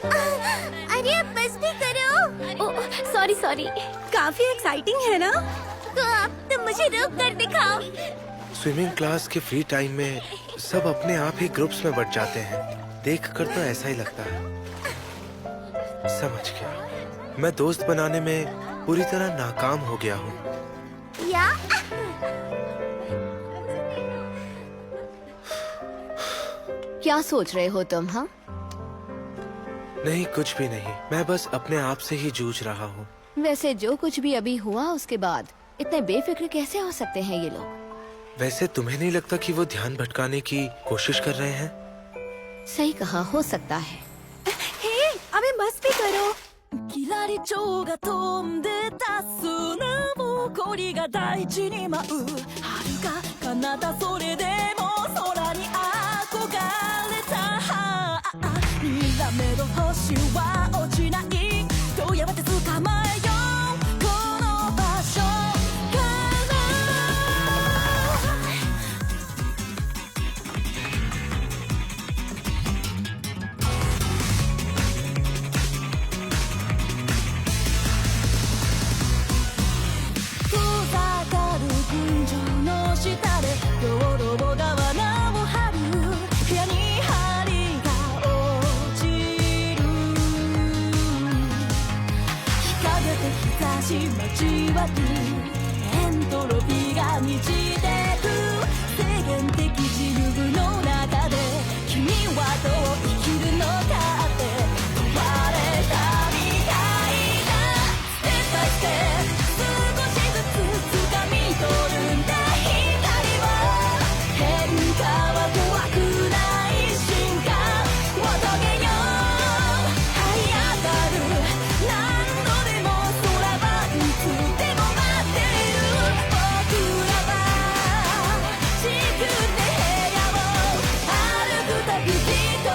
अरे अब बस भी करो। Sorry sorry. काफी एक्साइटिंग है ना? तो अब तुम मुझे रोक कर दिखाओ। स्विमिंग क्लास के फ्री टाइम में सब अपने आप ही ग्रुप्स में बट जाते हैं। देखकर तो ऐसा ही लगता है। समझ गया, मैं दोस्त बनाने में पूरी तरह नाकाम हो गया हूँ। या क्या सोच रहे हो तुम? हाँ, नहीं, कुछ भी नहीं। मैं बस अपने आप से ही जूझ रहा हूँ। वैसे जो कुछ भी अभी हुआ उसके बाद इतने बेफिक्र कैसे हो सकते हैं ये लोग? वैसे तुम्हें नहीं लगता कि वो ध्यान भटकाने की कोशिश कर रहे हैं? सही कहा, हो सकता है। हे, अबे बस भी करो। キラリ蝶が飛んでた砂ぼこりが大地に舞う遥か彼方それでも空に憧れたにらめろ星は落ちないとやめて捕まえようこの場所から遠ざかる群青の下で道路をが罠を張る部屋に針が落ちる日陰と日差し交わるエントロピーが満ちてく制限的自由の中で君はどう生きるのかって問われたみたいだステップバイステップ少しずつ掴み取るんだ光は変化は怖くない進化を遂げよう這い上がる何度でも空はいつでも待ってる僕らは地球で部屋を歩く旅人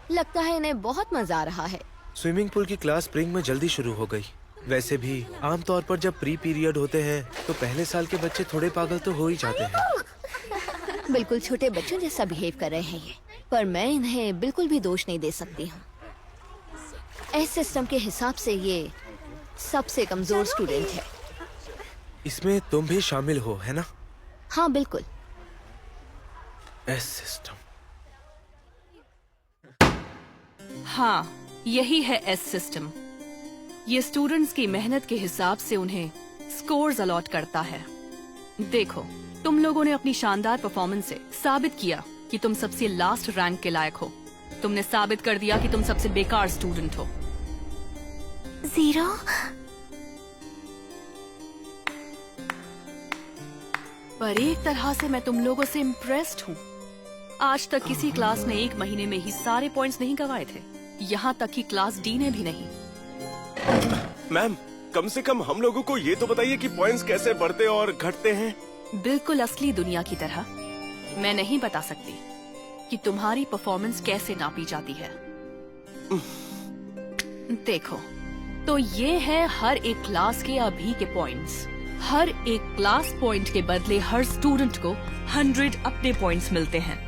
लगता है इन्हें बहुत मजा आ रहा है। स्विमिंग पूल की क्लास स्प्रिंग में जल्दी शुरू हो गई। वैसे भी आमतौर पर जब प्री पीरियड होते हैं तो पहले साल के बच्चे थोड़े पागल तो हो ही जाते हैं। बिल्कुल छोटे बच्चों जैसा बिहेव कर रहे हैं ये, पर मैं इन्हें बिल्कुल भी दोष नहीं दे सकती हूँ। इस सिस्टम के हिसाब से ये सबसे कमजोर स्टूडेंट है। इसमें तुम भी शामिल हो, है ना? हाँ बिल्कुल। S system. हाँ, यही है एस सिस्टम। ये स्टूडेंट्स की मेहनत के हिसाब से उन्हें स्कोर्स अलॉट करता है। देखो, तुम लोगों ने अपनी शानदार परफॉर्मेंस से साबित किया कि तुम सबसे लास्ट रैंक के लायक हो। तुमने साबित कर दिया कि तुम सबसे बेकार स्टूडेंट हो। 0 पर एक तरह से मैं तुम लोगों से इम्प्रेस्ड हूँ। आज तक किसी क्लास ने 1 महीने में ही सारे पॉइंट्स नहीं गंवाए थे, यहाँ तक कि क्लास डी ने भी नहीं। मैम, कम से कम हम लोगों को ये तो बताइए कि पॉइंट्स कैसे बढ़ते और घटते हैं। बिल्कुल असली दुनिया की तरह। मैं नहीं बता सकती कि तुम्हारी परफॉर्मेंस कैसे नापी जाती है। देखो, तो ये है हर एक क्लास के अभी के पॉइंट्स। हर एक क्लास पॉइंट के बदले हर स्टूडेंट को 100 अपने पॉइंट्स मिलते हैं।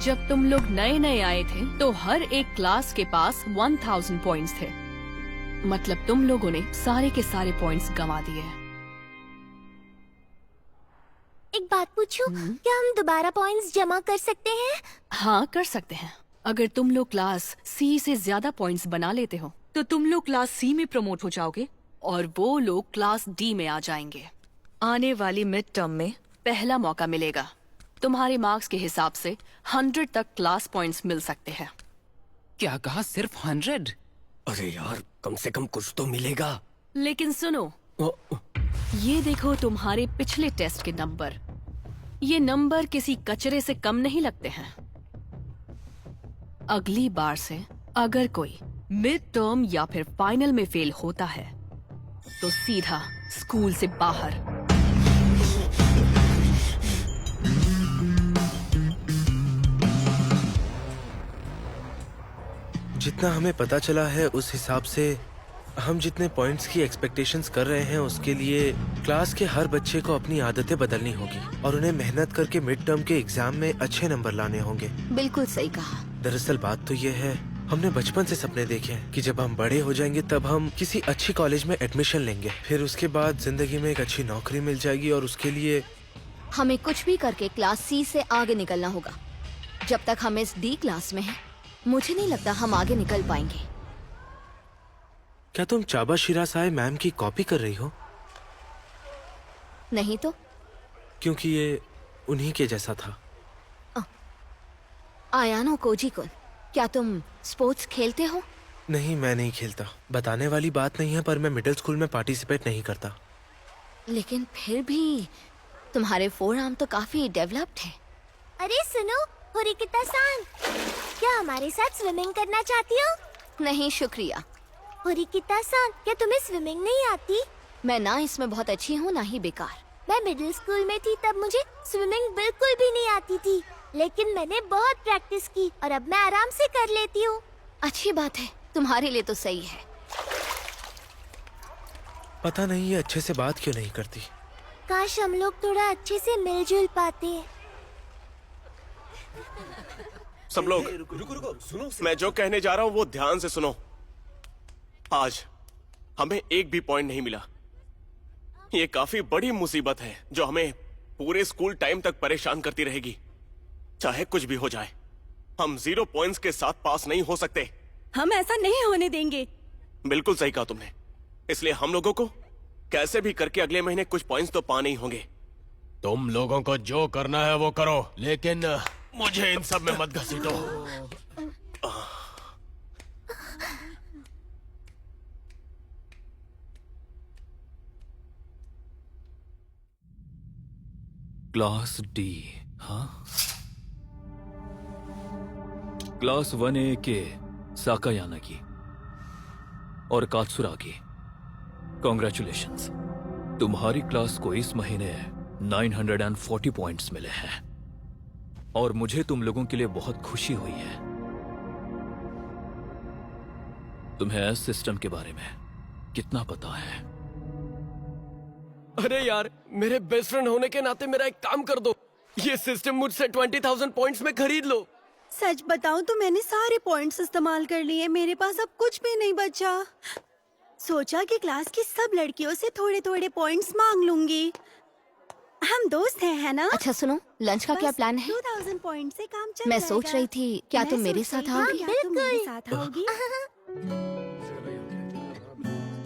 जब तुम लोग नए नए आए थे तो हर एक क्लास के पास 1000 पॉइंट्स थे। मतलब तुम लोगों ने सारे के सारे पॉइंट्स गंवा दिए। एक बात पूछूं? क्या हम दोबारा पॉइंट्स जमा कर सकते हैं? हाँ, कर सकते हैं। अगर तुम लोग क्लास सी से ज्यादा पॉइंट्स बना लेते हो तो तुम लोग क्लास सी में प्रमोट हो जाओगे और वो लोग क्लास डी में आ जाएंगे। आने वाली मिड टर्म में पहला मौका मिलेगा। तुम्हारे मार्क्स के हिसाब से 100 तक क्लास पॉइंट्स मिल सकते हैं। क्या कहा? सिर्फ 100? अरे यार, कम से कम कुछ तो मिलेगा। लेकिन सुनो, ये देखो तुम्हारे पिछले टेस्ट के नंबर। ये नंबर किसी कचरे से कम नहीं लगते हैं। अगली बार से अगर कोई मिड टर्म या फिर फाइनल में फेल होता है तो सीधा स्कूल से बाहर। जितना हमें पता चला है उस हिसाब से हम जितने पॉइंट्स की एक्सपेक्टेशंस कर रहे हैं उसके लिए क्लास के हर बच्चे को अपनी आदतें बदलनी होगी और उन्हें मेहनत करके मिड टर्म के एग्जाम में अच्छे नंबर लाने होंगे। बिल्कुल सही कहा। दरअसल बात तो ये है, हमने बचपन से सपने देखे हैं कि जब हम बड़े हो जाएंगे तब हम किसी अच्छी कॉलेज में एडमिशन लेंगे, फिर उसके बाद जिंदगी में एक अच्छी नौकरी मिल जाएगी और उसके लिए हमें कुछ भी करके क्लास सी से आगे निकलना होगा। जब तक हम इस डी क्लास में हैं, मुझे नहीं लगता हम आगे निकल पाएंगे। क्या तुम चाबा शिरासाई मैम की कॉपी कर रही हो? नहीं तो क्योंकि ये उन्हीं के जैसा था। आयानो कोजी-कुन, क्या तुम स्पोर्ट्स खेलते हो? नहीं, मैं नहीं खेलता। बताने वाली बात नहीं है, पर मैं मिडिल स्कूल में पार्टिसिपेट नहीं करता। लेकिन फिर भी तुम्हारे फोर आर्म तो काफी डेवलप्ड है। अरे सुनो, होरिकिता-सान, क्या हमारे साथ स्विमिंग करना चाहती हो? नहीं शुक्रिया। होरिकिता-सान, क्या तुम्हें स्विमिंग नहीं आती? मैं ना इसमें बहुत अच्छी हूँ ना ही बेकार। मैं मिडिल स्कूल में थी तब मुझे स्विमिंग बिल्कुल भी नहीं आती थी, लेकिन मैंने बहुत प्रैक्टिस की और अब मैं आराम से कर लेती हूँ। अच्छी बात है, तुम्हारे लिए तो सही है। पता नहीं ये अच्छे से बात क्यों नहीं करती। काश हम लोग थोड़ा अच्छे से मिलजुल पाते। सब लोग रुको, सुनो। मैं जो कहने जा रहा हूँ वो ध्यान से सुनो। आज हमें एक भी पॉइंट नहीं मिला। ये काफी बड़ी मुसीबत है जो हमें पूरे स्कूल टाइम तक परेशान करती रहेगी। चाहे कुछ भी हो जाए, हम 0 पॉइंट्स के साथ पास नहीं हो सकते। हम ऐसा नहीं होने देंगे। बिल्कुल सही कहा तुमने। इसलिए हम लोगों को कैसे भी करके अगले महीने कुछ पॉइंट्स तो पाने ही होंगे। तुम लोगों को जो करना है वो करो, लेकिन मुझे इन सब में मत घसीटो। क्लास डी, हाँ? क्लास 1A के साकायानागी और कात्सुरागी, कॉन्ग्रेचुलेशंस। तुम्हारी क्लास को इस महीने 940 पॉइंट्स मिले हैं और मुझे तुम लोगों के लिए बहुत खुशी हुई है। तुम्हें एस सिस्टम के बारे में कितना पता है? अरे यार, मेरे बेस्ट फ्रेंड होने के नाते मेरा एक काम कर दो। ये सिस्टम मुझसे 20,000 पॉइंट्स में खरीद लो। सच बताऊं तो मैंने सारे पॉइंट्स इस्तेमाल कर लिए, मेरे पास अब कुछ भी नहीं बचा। सोचा कि क्लास की सब लड़कियों से थोड़े थोड़े पॉइंट्स मांग लूंगी। हम दोस्त हैं, है ना? अच्छा सुनो, लंच का क्या प्लान है? 2000 पॉइंट से काम चल मैं जाएगा। सोच रही थी, क्या तुम मेरे साथ आओगी? क्या तुम मेरे साथ आओगी?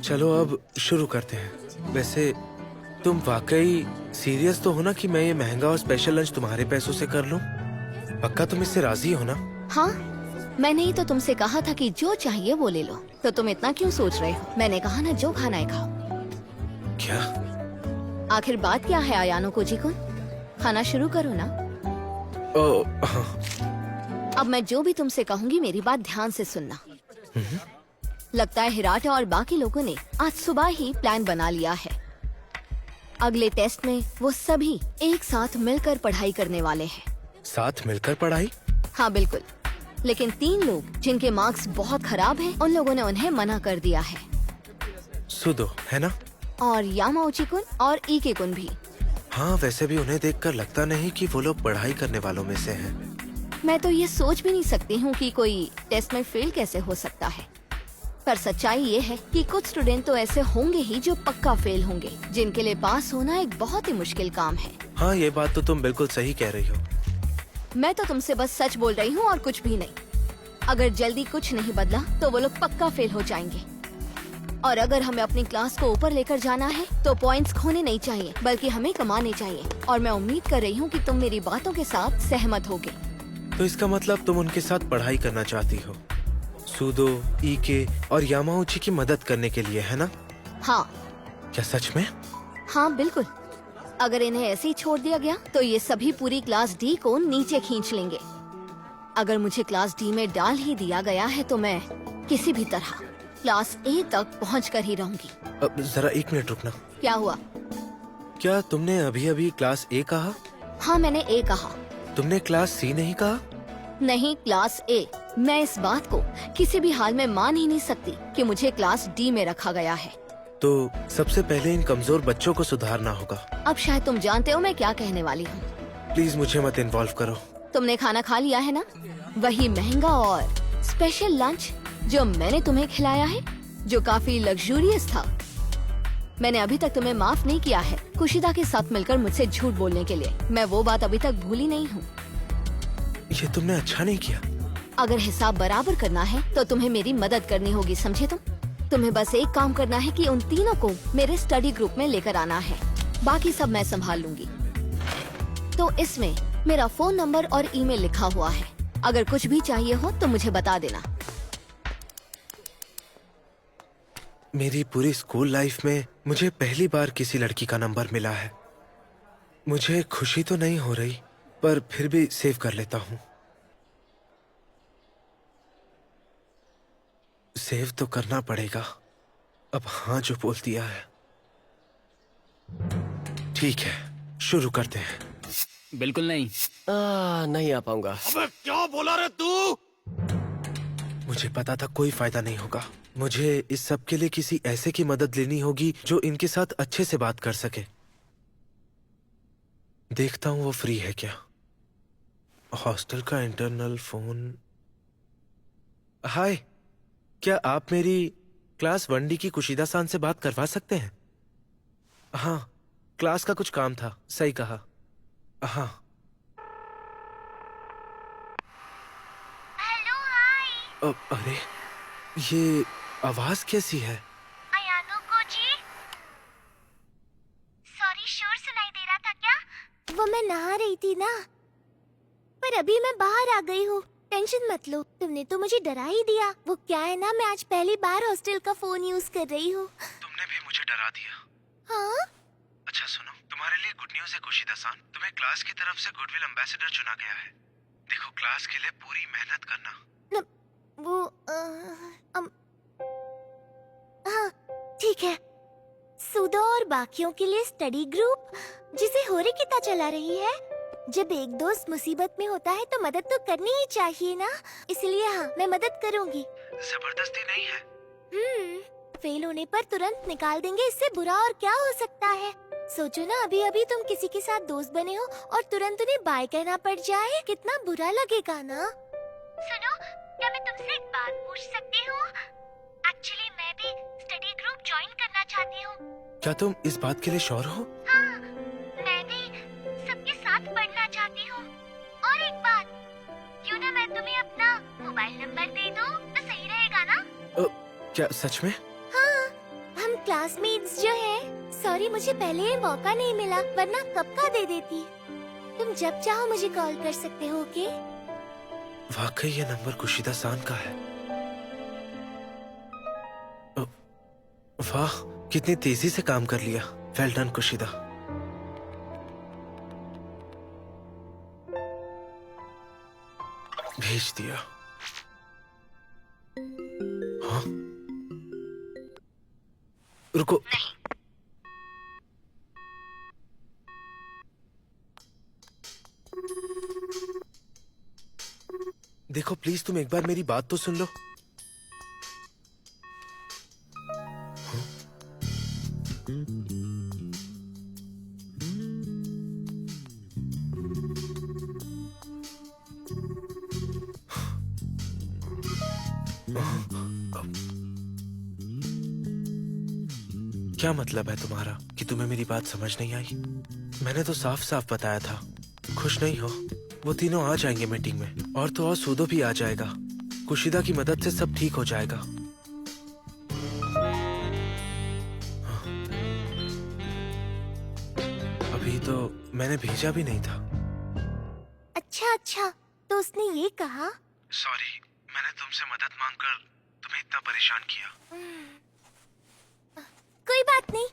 चलो अब शुरू करते हैं। वैसे तुम वाकई सीरियस तो हो ना कि मैं ये महंगा और स्पेशल लंच तुम्हारे पैसों से कर लूं? पक्का तुम इससे राजी हो ना? हाँ, मैंने ही तो तुमसे कहा था कि जो चाहिए वो ले लो, तो तुम इतना क्यों सोच रहे हो? मैंने कहा ना, जो खाना है खाओ। क्या? आखिर बात क्या है आयानो कोजी-कुन? खाना शुरू करो ना। हाँ। अब मैं जो भी तुमसे कहूँगी मेरी बात ध्यान से सुनना। लगता है हिराटा और बाकी लोगों ने आज सुबह ही प्लान बना लिया है। अगले टेस्ट में वो सभी एक साथ मिलकर पढ़ाई करने वाले हैं। साथ मिलकर पढ़ाई? हाँ बिल्कुल, लेकिन 3 लोग जिनके मार्क्स बहुत खराब हैं, उन लोगों ने उन्हें मना कर दिया है। सुदो है ना? और यामाउची-कुन और ईके-कुन भी। हाँ, वैसे भी उन्हें देखकर लगता नहीं कि वो लोग पढ़ाई करने वालों में से हैं। मैं तो ये सोच भी नहीं सकती हूँ कि कोई टेस्ट में फेल कैसे हो सकता है। पर सच्चाई ये है कि कुछ स्टूडेंट तो ऐसे होंगे ही जो पक्का फेल होंगे, जिनके लिए पास होना एक बहुत ही मुश्किल काम है। हाँ, ये बात तो तुम बिल्कुल सही कह रही हो। मैं तो तुमसे बस सच बोल रही हूँ और कुछ भी नहीं। अगर जल्दी कुछ नहीं बदला तो वो लोग पक्का फेल हो जाएंगे। और अगर हमें अपनी क्लास को ऊपर लेकर जाना है तो पॉइंट्स खोने नहीं चाहिए, बल्कि हमें कमाने चाहिए। और मैं उम्मीद कर रही हूँ कि तुम मेरी बातों के साथ सहमत होगे। तो इसका मतलब तुम उनके साथ पढ़ाई करना चाहती हो, सुदो, ईके और यामाउची की मदद करने के लिए, है ना? हाँ। क्या सच में? हाँ बिल्कुल। अगर इन्हें ऐसे ही छोड़ दिया गया तो ये सभी पूरी क्लास डी को नीचे खींच लेंगे। अगर मुझे क्लास डी में डाल ही दिया गया है तो मैं किसी भी तरह क्लास ए तक पहुंचकर ही रहूंगी। अब जरा 1 मिनट रुकना। क्या हुआ? क्या तुमने अभी अभी क्लास ए कहा? हाँ, मैंने ए कहा। तुमने क्लास सी नहीं कहा? नहीं, क्लास ए। मैं इस बात को किसी भी हाल में मान ही नहीं सकती कि मुझे क्लास डी में रखा गया है। तो सबसे पहले इन कमजोर बच्चों को सुधारना होगा। अब शायद तुम जानते हो मैं क्या कहने वाली हूँ। प्लीज मुझे मत इन्वॉल्व करो। तुमने खाना खा लिया है ना? वही महंगा और स्पेशल लंच जो मैंने तुम्हें खिलाया है, जो काफी लग्जूरियस था। मैंने अभी तक तुम्हें माफ नहीं किया है कुशिदा के साथ मिलकर मुझसे झूठ बोलने के लिए। मैं वो बात अभी तक भूली नहीं हूँ। ये तुमने अच्छा नहीं किया। अगर हिसाब बराबर करना है तो तुम्हें मेरी मदद करनी होगी, समझे तुम? तुम्हें बस एक काम करना है कि उन तीनों को मेरे स्टडी ग्रुप में लेकर आना है। बाकी सब मैं संभाल लूंगी। तो इसमें मेरा फोन नंबर और ईमेल लिखा हुआ है। अगर कुछ भी चाहिए हो तो मुझे बता देना। मेरी पूरी स्कूल लाइफ में मुझे पहली बार किसी लड़की का नंबर मिला है। मुझे खुशी तो नहीं हो रही, पर फिर भी सेव कर लेता हूँ। सेव तो करना पड़ेगा। अब हाँ जो बोल दिया है। ठीक है, शुरू करते हैं। बिल्कुल नहीं। नहीं आ पाऊंगा। अबे क्या बोला रे तू? मुझे पता था कोई फायदा नहीं होगा। मुझे इस सब के लिए किसी ऐसे की मदद लेनी होगी जो इनके साथ अच्छे से बात कर सके। देखता हूँ वो फ्री है क्या। हॉस्टल का इंटरनल फोन। हाय, क्या आप मेरी क्लास 1D की कुशिदा सान से बात करवा सकते हैं? हाँ, क्लास का कुछ काम था। सही कहा। हाँ। हेलो, हाय। अरे, ये आवाज कैसी है? अयानो को जी। सॉरी, शोर सुनाई दे रहा था क्या? वो मैं नहा रही थी ना, पर अभी मैं बाहर आ गई हूँ। टेंशन मत लो, तुमने तो मुझे डरा ही दिया। वो क्या है ना, मैं आज पहली बार हॉस्टल का फोन यूज कर रही हूँ। तुमने भी मुझे डरा दिया। हाँ? अच्छा सुनो, तुम्हारे लिए गुड न्यूज है कुशिदा-सान। तुम्हें क्लास की तरफ से गुडविल एम्बेसडर चुना गया है। देखो, क्लास के लिए पूरी मेहनत करना। वो हाँ, ठीक है। सुदो और बाकियों के लिए स्टडी ग्रुप, जिसे होरिकिता चला रही है। जब एक दोस्त मुसीबत में होता है तो मदद तो करनी ही चाहिए ना, इसलिए हाँ, मैं मदद करूँगी। जबरदस्ती नहीं है। फेल होने पर तुरंत निकाल देंगे, इससे बुरा और क्या हो सकता है। सोचो ना, अभी अभी तुम किसी के साथ दोस्त बने हो और तुरंत उन्हें बाय कहना पड़ जाए, कितना बुरा लगेगा ना। सुनो, क्या मैं तुमसे एक बात पूछ सकती हूँ? एक्चुअली मैं भी स्टडी ग्रुप ज्वाइन करना चाहती हूँ। क्या तुम इस बात के लिए श्योर हो? हाँ, मैं भी सबके साथ पढ़ना चाहती हूँ। और एक बात, क्यों ना मैं तुम्हें अपना मोबाइल नंबर दे दूँ तो सही रहेगा ना? क्या सच में? हाँ, हम क्लासमेट्स जो हैं। सॉरी, मुझे पहले ये मौका नहीं मिला, वरना कब का दे देती। तुम जब चाहो मुझे कॉल कर सकते हो, ओके? वाकई ये नंबर कुशिदा-सान का है। वाह, कितनी तेजी से काम कर लिया। वेल डन कुशिदा। भेज दिया। हाँ? रुको। देखो प्लीज, तुम एक बार मेरी बात तो सुन लो। क्या मतलब है तुम्हारा कि तुम्हें मेरी बात समझ नहीं आई? मैंने तो साफ साफ बताया था। खुश नहीं हो? वो तीनों आ जाएंगे मीटिंग में, और तो और सूदो भी आ जाएगा। कुशिदा की मदद से सब ठीक हो जाएगा। अभी तो मैंने भेजा भी नहीं था। अच्छा, तो उसने ये कहा? सॉरी, मैंने तुमसे मदद मांगकर तुम्हें इतना परेशान किया। कोई बात नहीं,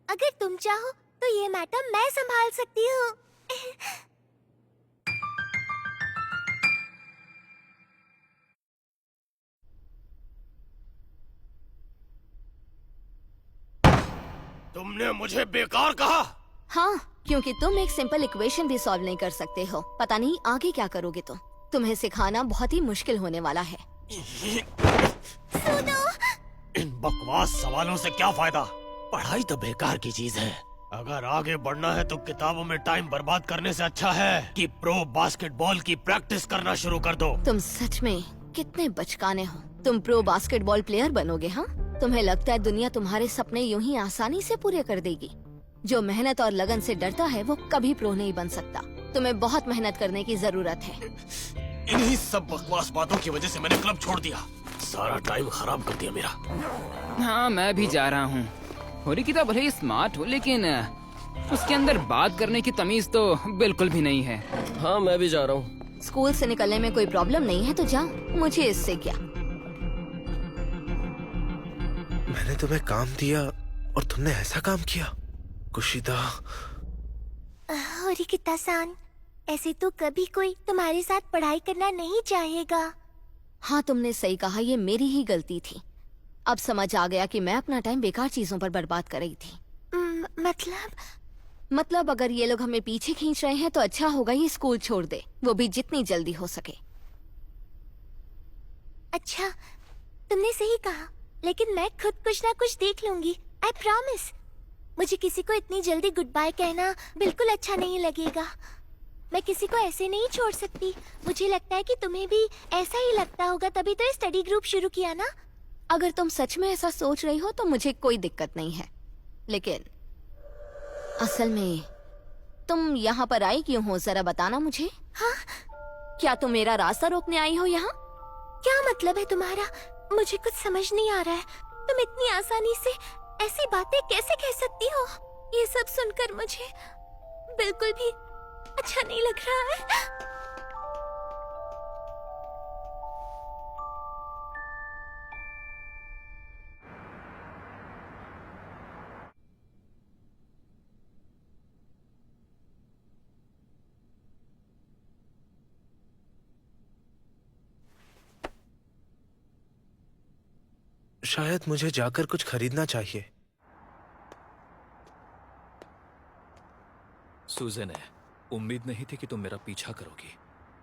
अगर तुम चाहो तो ये मैटर मैं संभाल सकती हूँ। तुमने मुझे बेकार कहा। हाँ, क्योंकि तुम एक सिंपल इक्वेशन भी सॉल्व नहीं कर सकते हो। पता नहीं आगे क्या करोगे तुम। तुम्हें सिखाना बहुत ही मुश्किल होने वाला है। इन बकवास सवालों से क्या फायदा? पढ़ाई तो बेकार की चीज है। अगर आगे बढ़ना है तो किताबों में टाइम बर्बाद करने से अच्छा है कि प्रो बास्केटबॉल की प्रैक्टिस करना शुरू कर दो। तुम सच में कितने बचकाने हो। तुम प्रो बास्केटबॉल प्लेयर बनोगे? हाँ, तुम्हें लगता है दुनिया तुम्हारे सपने यूं ही आसानी से पूरे कर देगी? जो मेहनत और लगन से डरता है वो कभी प्रो नहीं बन सकता। तुम्हें बहुत मेहनत करने की जरूरत है। इन्हीं सब बकवास बातों की वजह से मैंने क्लब छोड़ दिया। सारा टाइम खराब कर दिया मेरा। हाँ, मैं भी जा रहा हूँ। होरिकिता भले ही स्मार्ट हो, लेकिन उसके अंदर बात करने की तमीज तो बिल्कुल भी नहीं है। हाँ, मैं भी जा रहा हूँ। स्कूल से निकलने में कोई प्रॉब्लम नहीं है तो जाओ, मुझे इससे क्या। मैंने तुम्हें काम दिया और तुमने ऐसा काम किया। कुशिदा। होरिकिता-सान, ऐसे तो कभी कोई तुम्हारे साथ पढ़ाई करना नहीं चाहेगा। हाँ, तुमने सही कहा, ये मेरी ही गलती थी। अब समझ आ गया कि मैं अपना टाइम बेकार चीजों पर बर्बाद कर रही थी। मतलब अगर ये लोग हमें पीछे खींच रहे हैं तो अच्छा होगा ये स्कूल छोड़ दे, वो भी जितनी जल्दी हो सके। अच्छा, तुमने सही कहा, लेकिन मैं खुद कुछ ना कुछ देख लूंगी। I promise. मुझे किसी को इतनी जल्दी गुड बाय कहना बिल्कुल अच्छा नहीं लगेगा। मैं किसी को ऐसे नहीं छोड़ सकती। मुझे लगता है कि तुम्हें भी ऐसा ही लगता होगा, तभी तो स्टडी ग्रुप शुरू किया ना। अगर तुम सच में ऐसा सोच रही हो तो मुझे कोई दिक्कत नहीं है, लेकिन असल में तुम यहाँ पर आई क्यों हो, जरा बताना मुझे। हाँ? क्या तुम मेरा रास्ता रोकने आई हो यहाँ? क्या मतलब है तुम्हारा? मुझे कुछ समझ नहीं आ रहा है। तुम इतनी आसानी से ऐसी बातें कैसे कह सकती हो? ये सब सुनकर मुझे बिल्कुल भी अच्छा नहीं लग रहा है। शायद मुझे जाकर कुछ खरीदना चाहिए। सुजन है, उम्मीद नहीं थी कि तुम मेरा पीछा करोगी।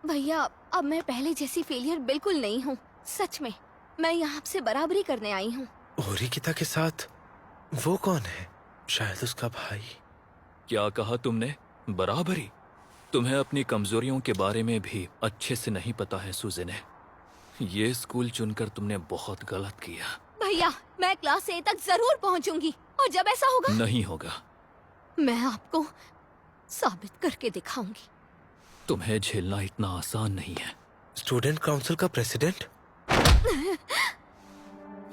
भैया, अब मैं पहले जैसी फेलियर बिल्कुल नहीं हूँ। सच में मैं यहाँ से बराबरी करने आई हूँ। होरिकिता के साथ वो कौन है? शायद उसका भाई। क्या कहा तुमने? बराबरी? तुम्हें अपनी कमजोरियों के बारे में भी अच्छे से नहीं पता है सुजन है। ये स्कूल चुनकर तुमने बहुत गलत किया। भैया, मैं क्लास A तक जरूर पहुँचूंगी, और जब ऐसा होगा नहीं होगा। मैं आपको साबित करके दिखाऊंगी। तुम्हें झेलना इतना आसान नहीं है। स्टूडेंट काउंसिल का प्रेसिडेंट?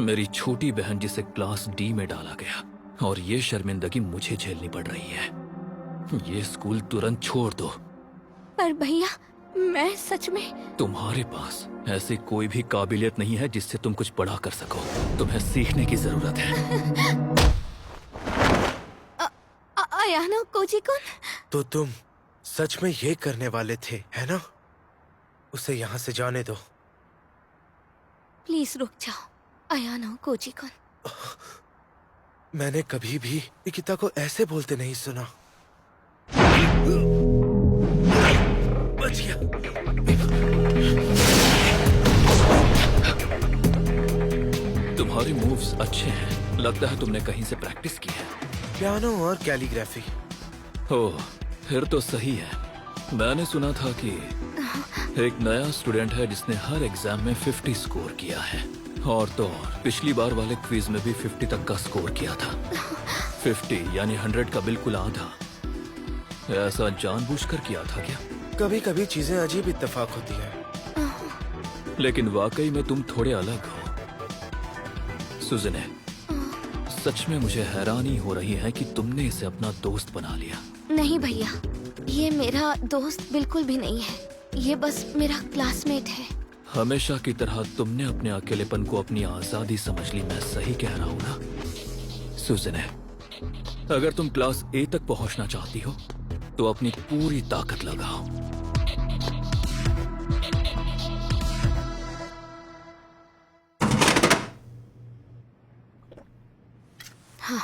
मेरी छोटी बहन जिसे क्लास D में डाला गया, और ये शर्मिंदगी मुझे झेलनी पड़ रही है। ये स्कूल तुरंत छोड़ दो। पर भैया, मैं सच में। तुम्हारे पास ऐसी कोई भी काबिलियत नहीं है जिससे तुम कुछ बड़ा कर सको। तुम्हें सीखने की जरूरत है। अयानो कोजी-कुन? तो तुम सच में ये करने वाले थे, है ना? उसे यहाँ से जाने दो। प्लीज रुक जाओ, अयानो कोजी-कुन। मैंने कभी भी निकिता को ऐसे बोलते नहीं सुना। बच गया। तुम्हारे मूव्स अच्छे हैं। लगता है तुमने कहीं से प्रैक्टिस की है। पियानो और कैलीग्राफी। ओह, फिर तो सही है। मैंने सुना था कि एक नया स्टूडेंट है जिसने हर एग्जाम में 50 स्कोर किया है, और तो और पिछली बार वाले क्विज में भी 50 तक का स्कोर किया था। 50 यानी 100 का बिल्कुल आधा। ऐसा जानबूझकर किया था क्या? कभी कभी चीजें अजीब इत्तेफाक होती है। लेकिन वाकई में तुम थोड़े अलग हो सुजने। सच में मुझे हैरानी हो रही है कि तुमने इसे अपना दोस्त बना लिया। नहीं भैया, ये मेरा दोस्त बिल्कुल भी नहीं है। ये बस मेरा क्लासमेट है। हमेशा की तरह तुमने अपने अकेलेपन को अपनी आजादी समझ ली। मैं सही कह रहा हूँ ना सुजने? अगर तुम क्लास A तक पहुँचना चाहती हो तो अपनी पूरी ताकत लगाओ। हाँ,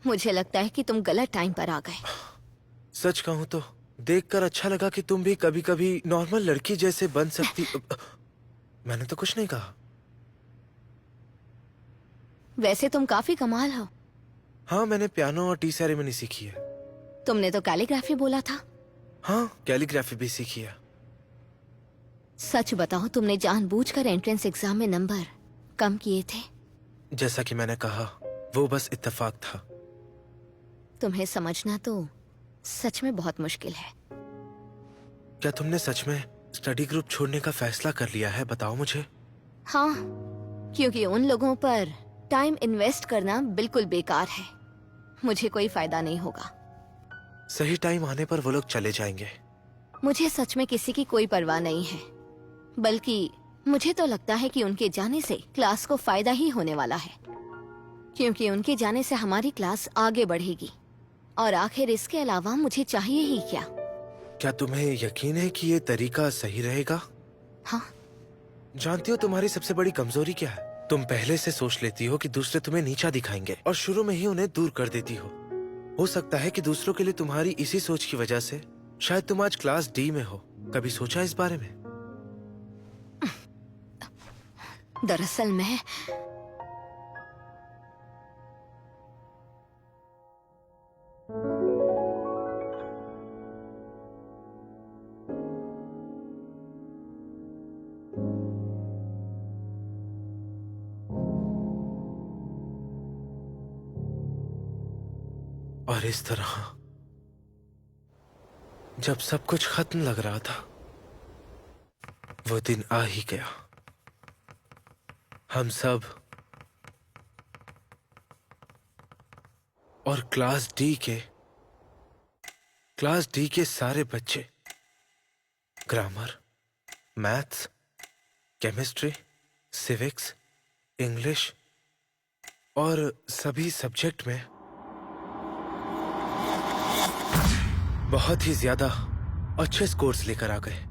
मुझे लगता है कि तुम गलत टाइम पर आ गए। सच कहूँ तो देखकर अच्छा लगा कि तुम भी कभी कभी नॉर्मल लड़की जैसे बन सकती। मैंने तो कुछ नहीं कहा। वैसे तुम काफी कमाल हो। हाँ, मैंने पियानो और टी सेरेमनी सीखी है। तुमने तो कैलीग्राफी बोला था। हाँ, कैलीग्राफी भी सीखी है। सच बताओ, तुमने जानबूझकर एंट्रेंस एग्जाम में नंबर कम किए थे? जैसा कि मैंने कहा, वो बस इत्तेफाक था। तुम्हें समझना तो सच में बहुत मुश्किल है। क्या तुमने सच में स्टडी ग्रुप छोड़ने का फैसला कर लिया है? बताओ मुझे। हाँ, क्योंकि उन लोगों पर टाइम इन्वेस्ट करना बिल्कुल बेकार है। मुझे कोई फायदा नहीं होगा। सही टाइम आने पर वो लोग चले जाएंगे। मुझे सच में किसी की कोई परवाह नहीं है, बल्कि मुझे तो लगता है कि उनके जाने से क्लास को फायदा ही होने वाला है, क्योंकि उनके जाने से हमारी क्लास आगे बढ़ेगी। और आखिर इसके अलावा मुझे चाहिए ही क्या? क्या तुम्हें यकीन है कि ये तरीका सही रहेगा? हाँ। जानती हो तुम्हारी सबसे बड़ी कमजोरी क्या है? तुम पहले से सोच लेती हो कि दूसरे तुम्हें नीचा दिखाएंगे और शुरू में ही उन्हें दूर कर देती हो। हो सकता है कि दूसरों के लिए तुम्हारी इसी सोच की वजह से शायद तुम आज क्लास डी में हो। कभी सोचा इस बारे में? दरअसल मैं और इस तरह जब सब कुछ खत्म लग रहा था, वो दिन आ ही गया। हम सब और क्लास डी के सारे बच्चे grammar, maths, chemistry, civics, English और सभी सब्जेक्ट में बहुत ही ज्यादा अच्छे स्कोर्स लेकर आ गए।